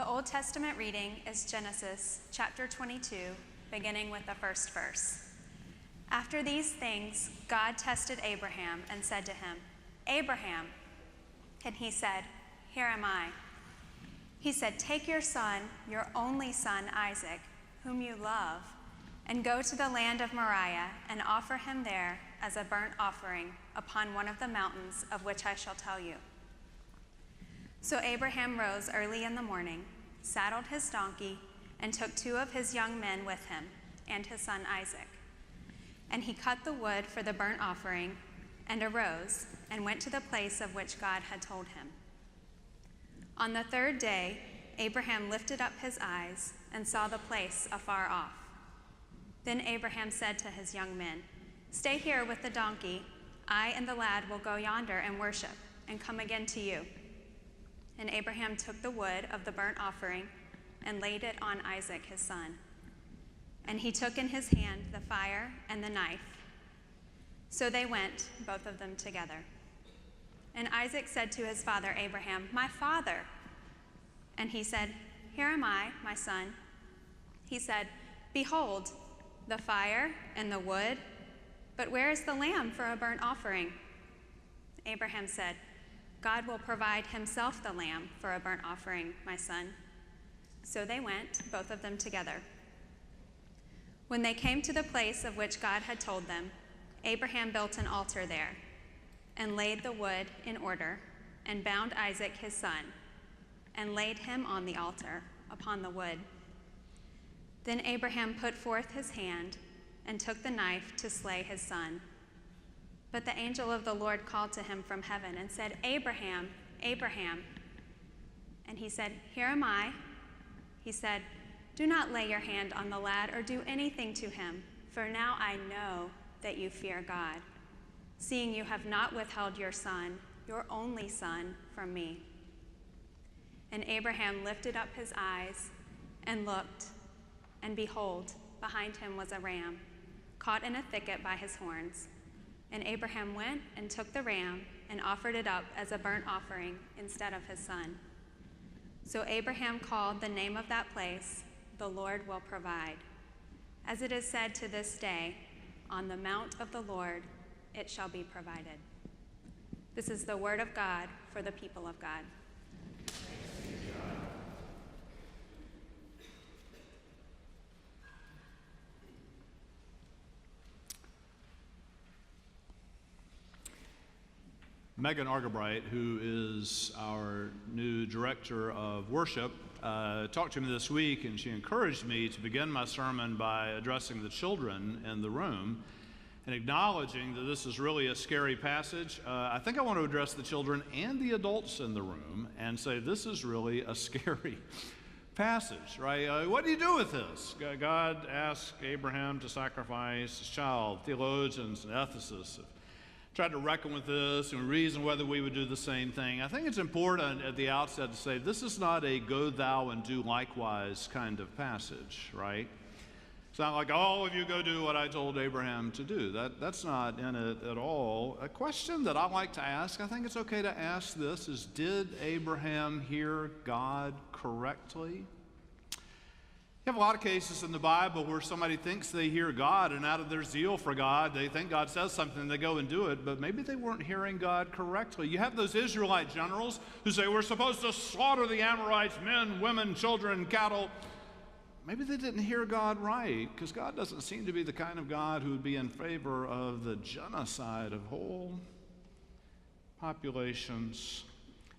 The Old Testament reading is Genesis chapter 22, beginning with the first verse. After these things, God tested Abraham and said to him, "Abraham." And he said, "Here am I." He said, "Take your son, your only son Isaac, whom you love, and go to the land of Moriah and offer him there as a burnt offering upon one of the mountains of which I shall tell you." So Abraham rose early in the morning, saddled his donkey, and took 2 of his young men with him, and his son Isaac. And he cut the wood for the burnt offering, and arose, and went to the place of which God had told him. On the 3rd day, Abraham lifted up his eyes and saw the place afar off. Then Abraham said to his young men, "Stay here with the donkey. I and the lad will go yonder and worship, and come again to you." And Abraham took the wood of the burnt offering and laid it on Isaac his son. And he took in his hand the fire and the knife. So they went, both of them together. And Isaac said to his father Abraham, "My father." And he said, "Here am I, my son." He said, "Behold, the fire and the wood, but where is the lamb for a burnt offering?" Abraham said, "God will provide himself the lamb for a burnt offering, my son." So they went, both of them together. When they came to the place of which God had told them, Abraham built an altar there, and laid the wood in order, and bound Isaac his son, and laid him on the altar upon the wood. Then Abraham put forth his hand, and took the knife to slay his son. But the angel of the Lord called to him from heaven and said, "Abraham, Abraham." And he said, "Here am I." He said, "Do not lay your hand on the lad or do anything to him, for now I know that you fear God, seeing you have not withheld your son, your only son, from me." And Abraham lifted up his eyes and looked, and behold, behind him was a ram, caught in a thicket by his horns. And Abraham went and took the ram and offered it up as a burnt offering instead of his son. So Abraham called the name of that place, "The Lord will provide." As it is said to this day, "On the mount of the Lord it shall be provided." This is the word of God for the people of God. Megan Argabright, who is our new director of worship, talked to me this week, and she encouraged me to begin my sermon by addressing the children in the room and acknowledging that this is really a scary passage. I think I want to address the children and the adults in the room and say this is really a scary passage, right? What do you do with this? God asked Abraham to sacrifice his child. Theologians and ethicists have tried to reckon with this and reason whether we would do the same thing. I think it's important at the outset to say this is not a go thou and do likewise kind of passage, right? It's not like all of you go do what I told Abraham to do. That's not in it at all. A question that I like to ask, I think it's okay to ask this, is did Abraham hear God correctly? You have a lot of cases in the Bible where somebody thinks they hear God, and out of their zeal for God, they think God says something and they go and do it, but maybe they weren't hearing God correctly. You have those Israelite generals who say, we're supposed to slaughter the Amorites, men, women, children, cattle. Maybe they didn't hear God right, because God doesn't seem to be the kind of God who would be in favor of the genocide of whole populations.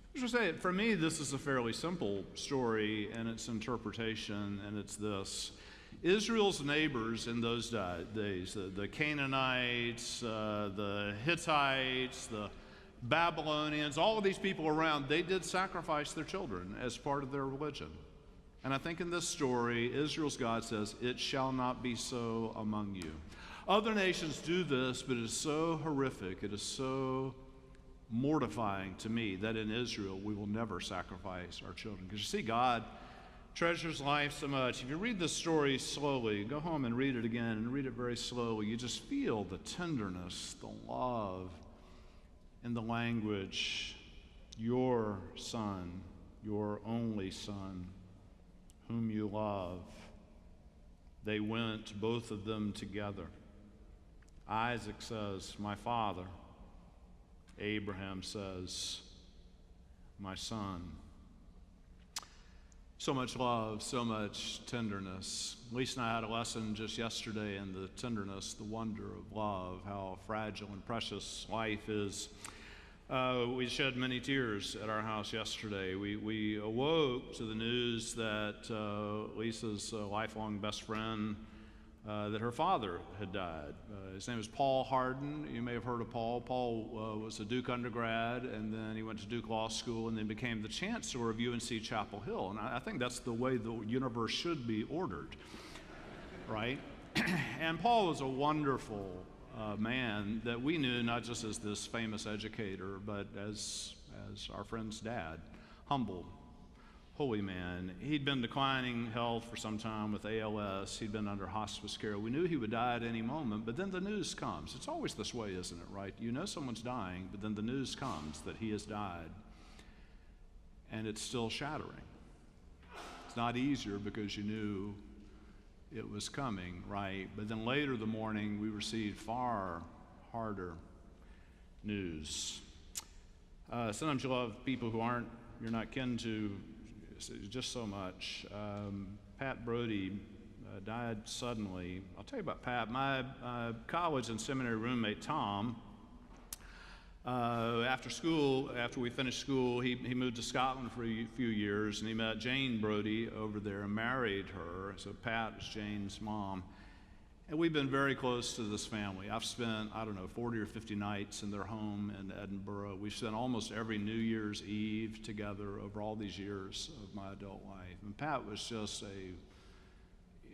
I should say, for me, this is a fairly simple story in its interpretation, and it's this. Israel's neighbors in those days, the Canaanites, the Hittites, the Babylonians, all of these people around, they did sacrifice their children as part of their religion. And I think in this story, Israel's God says, it shall not be so among you. Other nations do this, but it is so horrific, it is so mortifying to me that in Israel we will never sacrifice our children. Because you see, God treasures life so much. If you read this story slowly, go home and read it again and read it very slowly, you just feel the tenderness, the love, and the language. Your son, your only son. whom you love. They went, both of them together. Isaac says, my father. Abraham says, my son. So much love, so much tenderness. Lisa and I had a lesson just yesterday in the tenderness, the wonder of love, how fragile and precious life is. We shed many tears at our house yesterday. We awoke to the news that Lisa's lifelong best friend, that her father had died. His name is Paul Hardin. You may have heard of Paul. Paul was a Duke undergrad, and then he went to Duke Law School, and then became the chancellor of UNC Chapel Hill. And I think that's the way the universe should be ordered, right? And Paul was a wonderful man that we knew not just as this famous educator, but as our friend's dad, humble, holy man. He'd been declining health for some time with ALS. He'd been under hospice care. We knew he would die at any moment, but then the news comes. It's always this way, isn't it, right? You know someone's dying, but then the news comes that he has died, and it's still shattering. It's not easier because you knew it was coming, right? But then later the morning, we received far harder news. Sometimes you love people who you're not kin to just so much. Pat Brody died suddenly. I'll tell you about Pat. My college and seminary roommate, Tom, after we finished school, he moved to Scotland for a few years, and he met Jane Brody over there and married her. So Pat is Jane's mom. And we've been very close to this family. I've spent, 40 or 50 nights in their home in Edinburgh. We've spent almost every New Year's Eve together over all these years of my adult life. And Pat was just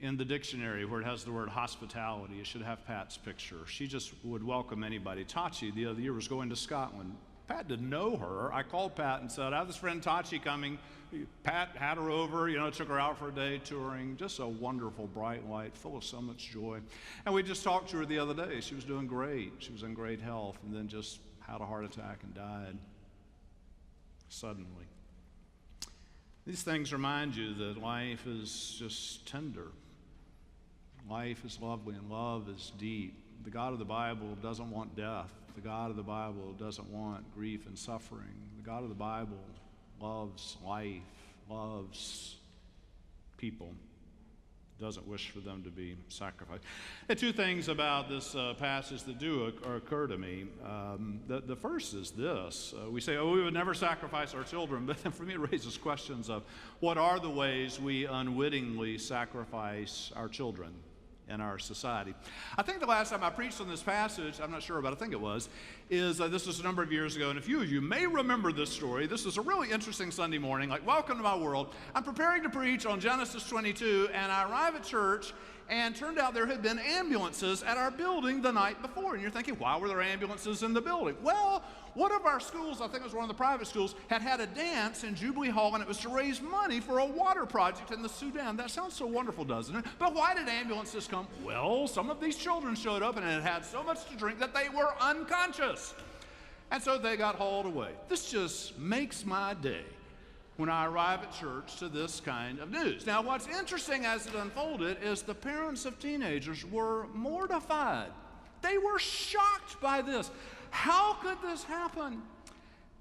in the dictionary where it has the word hospitality, it should have Pat's picture. She just would welcome anybody. Tachi the other year was going to Scotland. Pat didn't know her. I called Pat and said, I have this friend Tachi coming. Pat had her over, took her out for a day touring. Just a wonderful, bright light, full of so much joy. And we just talked to her the other day. She was doing great. She was in great health, and then just had a heart attack and died suddenly. These things remind you that life is just tender. Life is lovely and love is deep. The God of the Bible doesn't want death. The God of the Bible doesn't want grief and suffering. The God of the Bible loves life, loves people, doesn't wish for them to be sacrificed. And two things about this passage that do occur to me. The first is this. We say, we would never sacrifice our children, but then for me it raises questions of what are the ways we unwittingly sacrifice our children in our society. I think the last time I preached on this passage, I'm not sure, but I think it was, this was a number of years ago, and a few of you may remember this story. This was a really interesting Sunday morning, like, welcome to my world. I'm preparing to preach on Genesis 22, and I arrive at church, and turned out there had been ambulances at our building the night before. And you're thinking, why were there ambulances in the building? Well, one of our schools, I think it was one of the private schools, had a dance in Jubilee Hall, and it was to raise money for a water project in the Sudan. That sounds so wonderful, doesn't it? But why did ambulances come? Well, some of these children showed up and had so much to drink that they were unconscious. And so they got hauled away. This just makes my day when I arrive at church to this kind of news. Now, what's interesting as it unfolded is the parents of teenagers were mortified. They were shocked by this. How could this happen?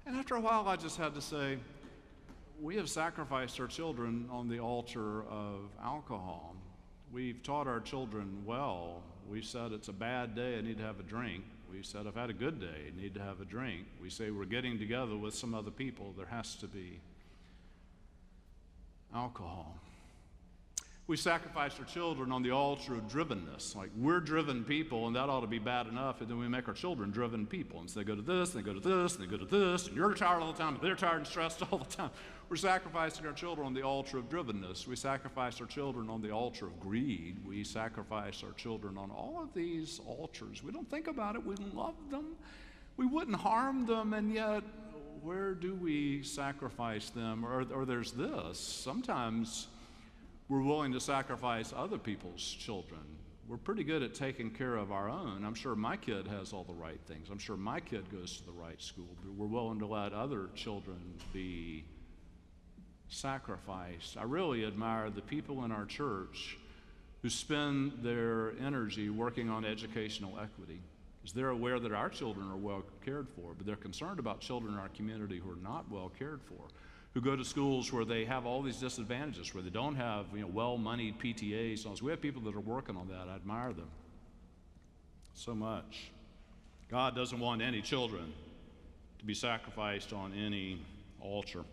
And after a while, I just had to say, we have sacrificed our children on the altar of alcohol. We've taught our children well. We've said it's a bad day, I need to have a drink. We said, I've had a good day, I need to have a drink. We say we're getting together with some other people, there has to be alcohol. We sacrificed our children on the altar of drivenness. Like, we're driven people, and that ought to be bad enough, and then we make our children driven people. And so they go to this, and they go to this, and they go to this, and you're tired all the time, and they're tired and stressed all the time. We're sacrificing our children on the altar of drivenness. We sacrifice our children on the altar of greed. We sacrifice our children on all of these altars. We don't think about it. We love them. We wouldn't harm them, and yet, where do we sacrifice them? Or there's this. Sometimes we're willing to sacrifice other people's children. We're pretty good at taking care of our own. I'm sure my kid has all the right things. I'm sure my kid goes to the right school. But we're willing to let other children be sacrifice. I really admire the people in our church who spend their energy working on educational equity, because they're aware that our children are well cared for, but they're concerned about children in our community who are not well cared for, who go to schools where they have all these disadvantages, where they don't have well-moneyed PTAs. So we have people that are working on that. I admire them so much. God doesn't want any children to be sacrificed on any altar.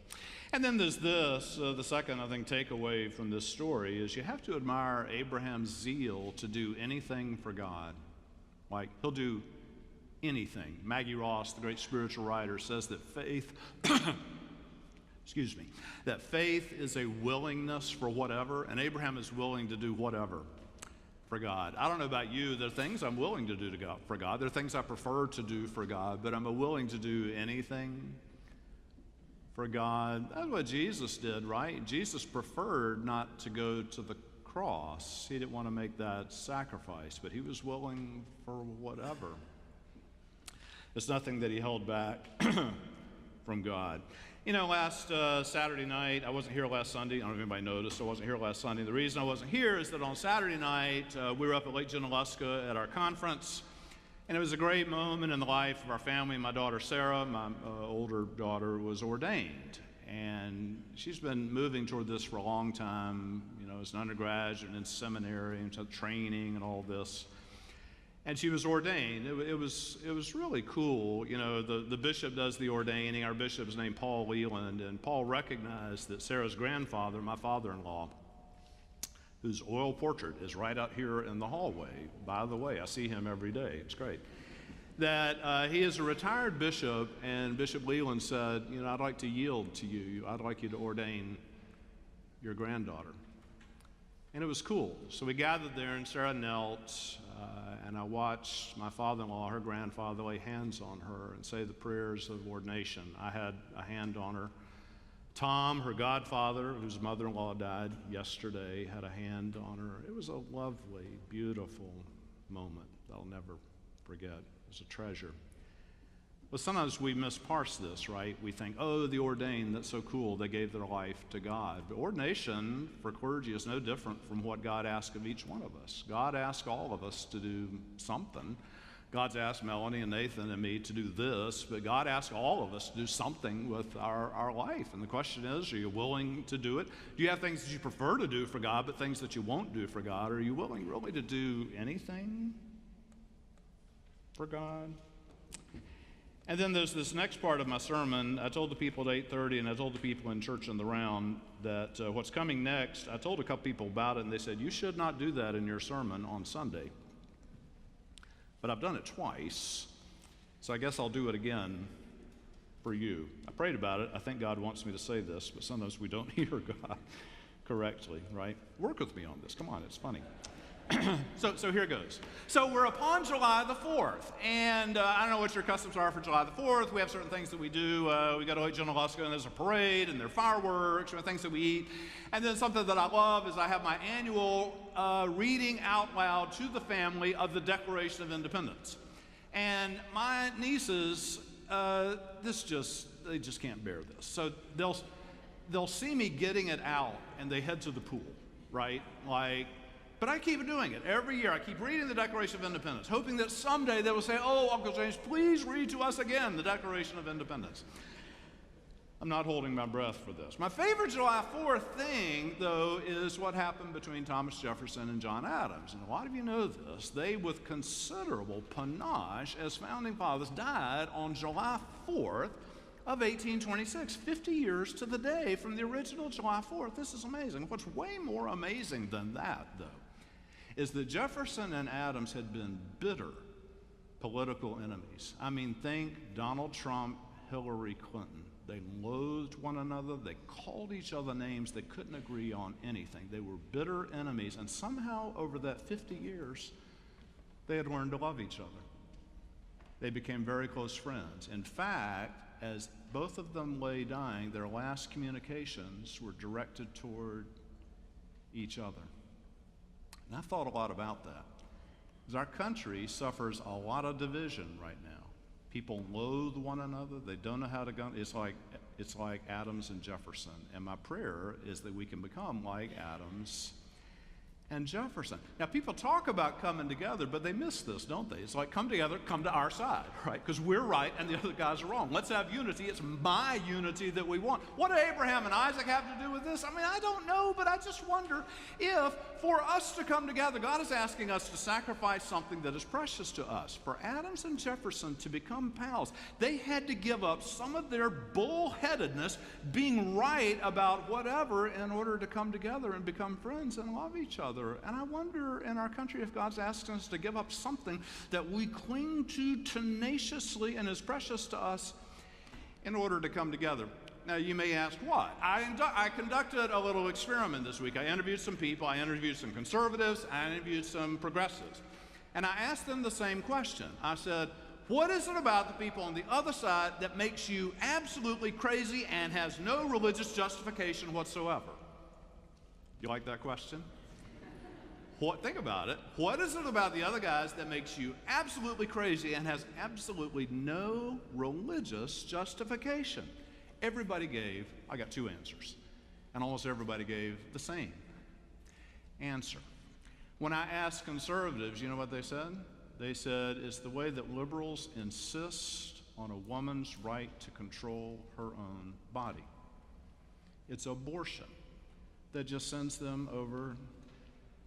And then there's this, the second, I think, takeaway from this story is you have to admire Abraham's zeal to do anything for God. Like, he'll do anything. Maggie Ross, the great spiritual writer, says that faith, that faith is a willingness for whatever, and Abraham is willing to do whatever for God. I don't know about you, there are things I'm willing to do for God. There are things I prefer to do for God, but I'm willing to do anything for God. That's what Jesus did, right? Jesus preferred not to go to the cross. He didn't want to make that sacrifice, but he was willing for whatever. There's nothing that he held back from God. Last Saturday night, I wasn't here last Sunday. I don't know if anybody noticed, I wasn't here last Sunday. The reason I wasn't here is that on Saturday night, we were up at Lake Junaluska at our conference, and it was a great moment in the life of our family. My daughter Sarah, my older daughter, was ordained, and she's been moving toward this for a long time, as an undergraduate and in seminary and training and all this. And she was ordained. It was really cool. The bishop does the ordaining. Our bishop is named Paul Leland, and Paul recognized that Sarah's grandfather, my father-in-law, whose oil portrait is right out here in the hallway. By the way, I see him every day. It's great. That he is a retired bishop, and Bishop Leland said, I'd like to yield to you. I'd like you to ordain your granddaughter. And it was cool. So we gathered there, and Sarah knelt, and I watched my father-in-law, her grandfather, lay hands on her and say the prayers of ordination. I had a hand on her. Tom, her godfather, whose mother-in-law died yesterday, had a hand on her. It was a lovely, beautiful moment that I'll never forget. It was a treasure. But sometimes we misparse this, right? We think, oh, the ordained, that's so cool, they gave their life to God. But ordination for clergy is no different from what God asks of each one of us. God asks all of us to do something. God's asked Melanie and Nathan and me to do this, but God asks all of us to do something with our life. And the question is, are you willing to do it? Do you have things that you prefer to do for God, but things that you won't do for God? Are you willing really to do anything for God? And then there's this next part of my sermon. I told the people at 8:30, and I told the people in church in the round that what's coming next, I told a couple people about it, and they said, you should not do that in your sermon on Sunday. But I've done it twice, so I guess I'll do it again for you. I prayed about it. I think God wants me to say this, but sometimes we don't hear God correctly, right? Work with me on this. Come on, it's funny. So here goes. So we're upon July the 4th, and I don't know what your customs are for July the 4th. We have certain things that we do. We go to Lake Junaluska, and there's a parade, and there are fireworks, and things that we eat. And then something that I love is I have my annual reading out loud to the family of the Declaration of Independence. And my nieces, they just can't bear this. So they'll see me getting it out, and they head to the pool, right? But I keep doing it every year. I keep reading the Declaration of Independence, hoping that someday they will say, oh, Uncle James, please read to us again the Declaration of Independence. I'm not holding my breath for this. My favorite July 4th thing, though, is what happened between Thomas Jefferson and John Adams. And a lot of you know this. They, with considerable panache as founding fathers, died on July 4th of 1826, 50 years to the day from the original July 4th. This is amazing. What's way more amazing than that, though, is that Jefferson and Adams had been bitter political enemies. I mean, think Donald Trump, Hillary Clinton. They loathed one another. They called each other names. They couldn't agree on anything. They were bitter enemies, and somehow over that 50 years, they had learned to love each other. They became very close friends. In fact, as both of them lay dying, their last communications were directed toward each other. And I've thought a lot about that, because our country suffers a lot of division right now. People loathe one another. They don't know how to go. It's like It's like Adams and Jefferson. And my prayer is that we can become like Adams and Jefferson. Now, people talk about coming together, but they miss this, don't they? It's like, come together, come to our side, right? Because we're right and the other guys are wrong. Let's have unity. It's my unity that we want. What do Abraham and Isaac have to do with this? I mean, I don't know, but I just wonder if for us to come together, God is asking us to sacrifice something that is precious to us. For Adams and Jefferson to become pals, they had to give up some of their bullheadedness, being right about whatever, in order to come together and become friends and love each other. And I wonder in our country if God's asking us to give up something that we cling to tenaciously and is precious to us in order to come together. Now, you may ask, what? I conducted a little experiment this week. I interviewed some people. I interviewed some conservatives. I interviewed some progressives. And I asked them the same question. I said, what is it about the people on the other side that makes you absolutely crazy and has no religious justification whatsoever? You like that question? Think about it. What is it about the other guys that makes you absolutely crazy and has absolutely no religious justification? I got two answers, and almost everybody gave the same answer. When I asked conservatives, you know what they said? They said it's the way that liberals insist on a woman's right to control her own body. It's abortion that just sends them over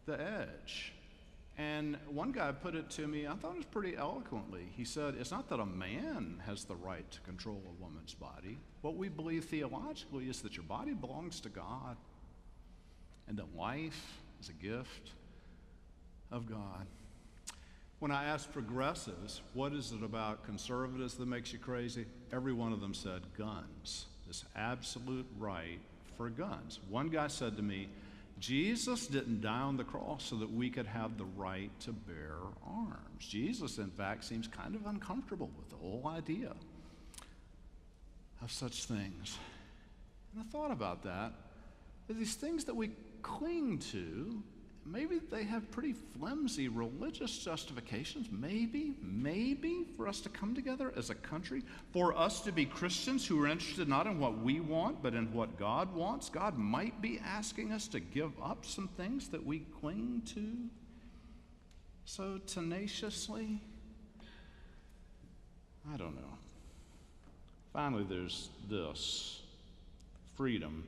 the edge. And one guy put it to me, I thought it was pretty eloquently. He said, it's not that a man has the right to control a woman's body. What we believe theologically is that your body belongs to God and that life is a gift of God. When I asked progressives, what is it about conservatives that makes you crazy? Every one of them said guns, this absolute right for guns. One guy said to me, Jesus didn't die on the cross so that we could have the right to bear arms. Jesus, in fact, seems kind of uncomfortable with the whole idea of such things. And I thought about that. These things that we cling to, maybe they have pretty flimsy religious justifications. Maybe for us to come together as a country, for us to be Christians who are interested not in what we want, but in what God wants. God might be asking us to give up some things that we cling to so tenaciously. I don't know. Finally, there's this freedom.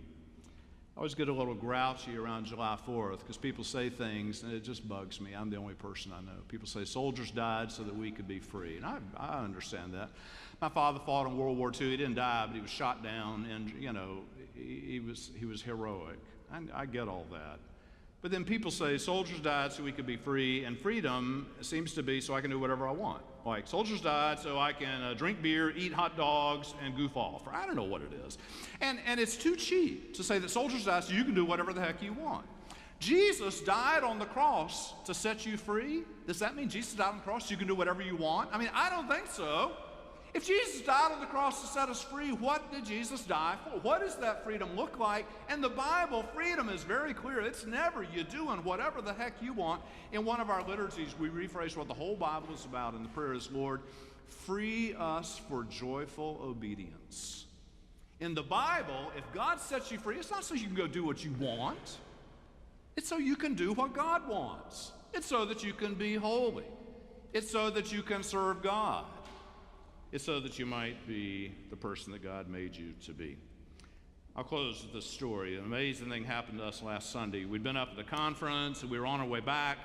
I always get a little grouchy around July 4th because people say things and it just bugs me. I'm the only person I know. People say soldiers died so that we could be free. And I understand that. My father fought in World War II. He didn't die, but he was shot down, and he was heroic. I get all that. But then people say soldiers died so we could be free, and freedom seems to be so I can do whatever I want. Like soldiers died so I can drink beer, eat hot dogs, and goof off. Or I don't know what it is. And it's too cheap to say that soldiers died so you can do whatever the heck you want. Jesus died on the cross to set you free. Does that mean Jesus died on the cross so you can do whatever you want? I mean, I don't think so. If Jesus died on the cross to set us free, what did Jesus die for? What does that freedom look like? And the Bible, freedom is very clear. It's never you doing whatever the heck you want. In one of our liturgies, we rephrase what the whole Bible is about, and the prayer is, Lord, free us for joyful obedience. In the Bible, if God sets you free, it's not so you can go do what you want. It's so you can do what God wants. It's so that you can be holy. It's so that you can serve God. It's so that you might be the person that God made you to be. I'll close with this story. An amazing thing happened to us last Sunday. We'd been up at the conference, and we were on our way back,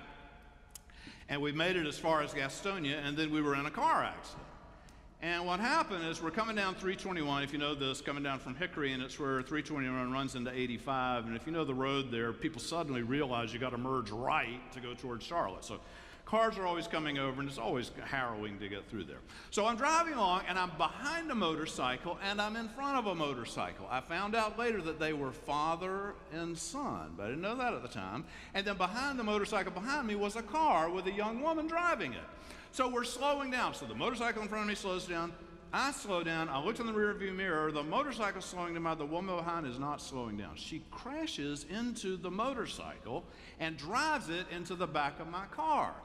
and we made it as far as Gastonia, and then we were in a car accident. And what happened is we're coming down 321, if you know this, coming down from Hickory, and it's where 321 runs into 85. And if you know the road there, people suddenly realize you got to merge right to go towards Charlotte. So cars are always coming over, and it's always harrowing to get through there. So I'm driving along, and I'm behind a motorcycle, and I'm in front of a motorcycle. I found out later that they were father and son, but I didn't know that at the time. And then behind the motorcycle behind me was a car with a young woman driving it. So we're slowing down. So the motorcycle in front of me slows down. I slow down. I look in the rearview mirror. The motorcycle's slowing down. The woman behind is not slowing down. She crashes into the motorcycle and drives it into the back of my car.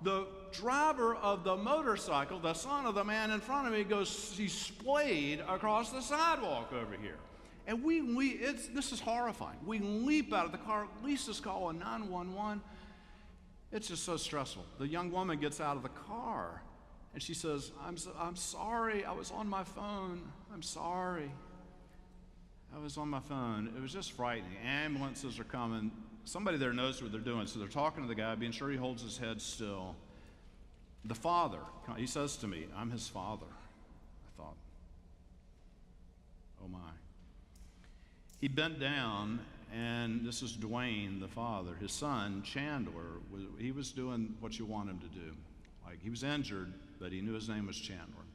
The driver of the motorcycle, the son of the man in front of me, he's splayed across the sidewalk over here. And this is horrifying. We leap out of the car. Lisa's calling 911. It's just so stressful. The young woman gets out of the car and she says, I'm sorry, I was on my phone. I'm sorry. I was on my phone. It was just frightening. Ambulances are coming. Somebody there knows what they're doing. So they're talking to the guy, being sure he holds his head still. The father, he says to me, I'm his father. I thought, oh my. He bent down, and this is Dwayne, the father. His son, Chandler, he was doing what you want him to do. Like, he was injured, but he knew his name was Chandler.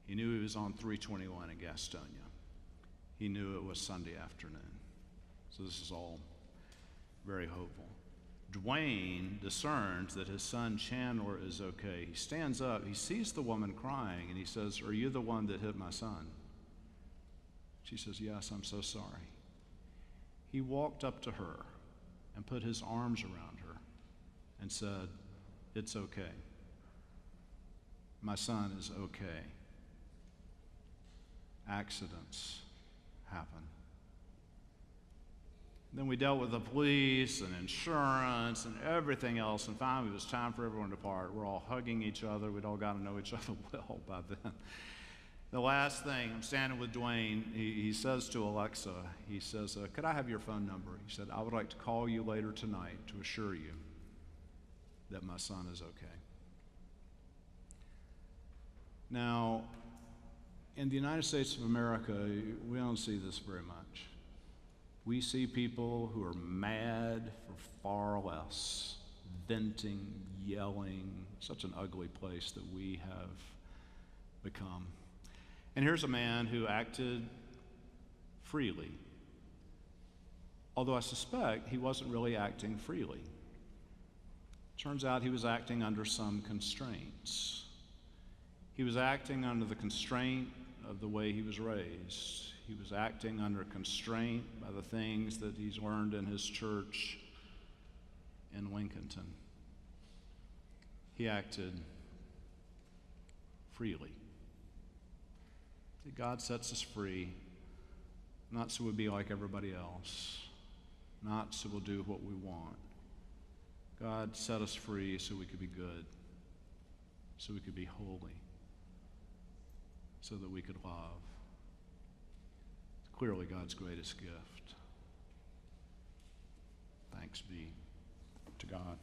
He knew he was on 321 in Gastonia. He knew it was Sunday afternoon. So this is all very hopeful. Dwayne discerns that his son Chandler is okay. He stands up, he sees the woman crying, and he says, are you the one that hit my son? She says, yes, I'm so sorry. He walked up to her and put his arms around her and said, it's okay. My son is okay. Accidents happen. Then we dealt with the police and insurance and everything else, and finally it was time for everyone to part. We're all hugging each other. We'd all got to know each other well by then. The last thing, I'm standing with Dwayne. He says to Alexa, he says, could I have your phone number? He said, I would like to call you later tonight to assure you that my son is okay. Now, in the United States of America, we don't see this very much. We see people who are mad for far less, venting, yelling, such an ugly place that we have become. And here's a man who acted freely, although I suspect he wasn't really acting freely. Turns out he was acting under some constraints. He was acting under the constraint of the way he was raised. He was acting under constraint by the things that he's learned in his church in Lincolnton. He acted freely. God sets us free, not so we'll be like everybody else, not so we'll do what we want. God set us free so we could be good, so we could be holy, so that we could love. It's clearly God's greatest gift. Thanks be to God.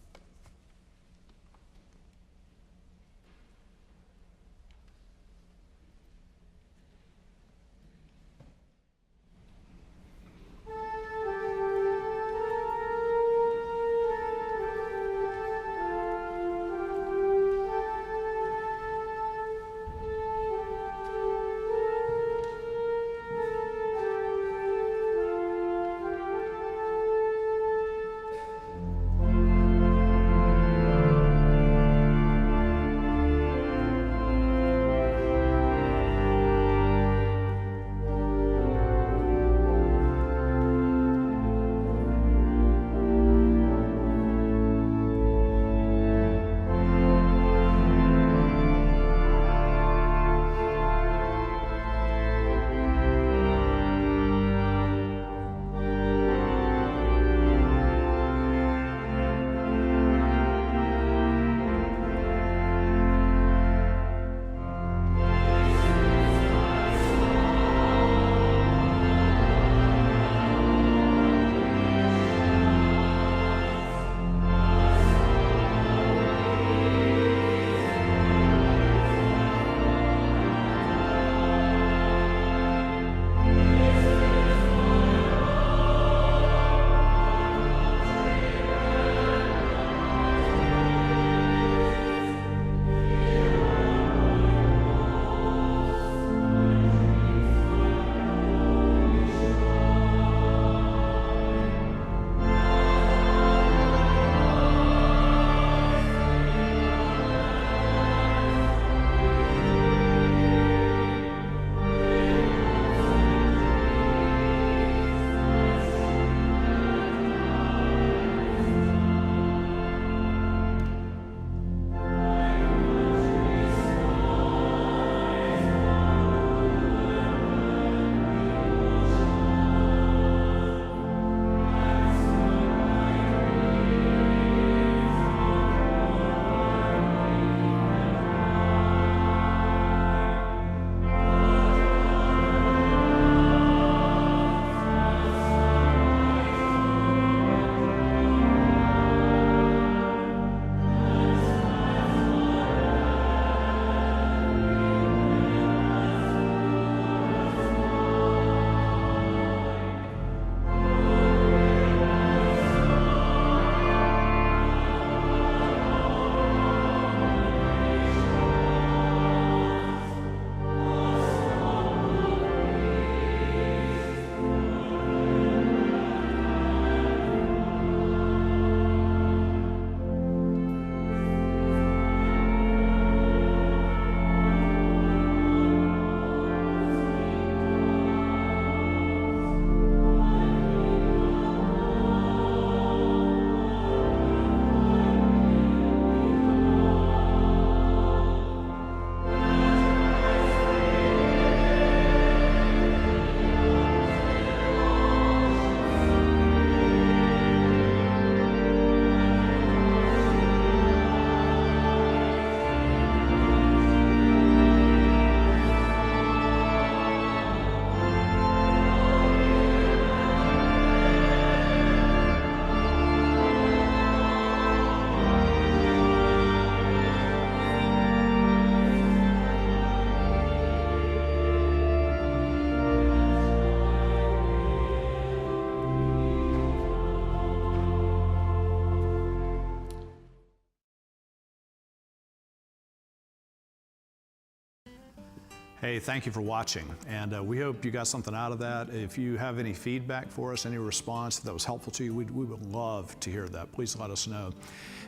Hey, thank you for watching, and we hope you got something out of that. If you have any feedback for us, any response that was helpful to you, we would love to hear that. Please let us know.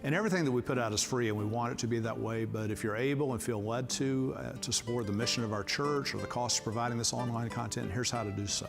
And everything that we put out is free, and we want it to be that way, but if you're able and feel led to support the mission of our church or the cost of providing this online content, here's how to do so.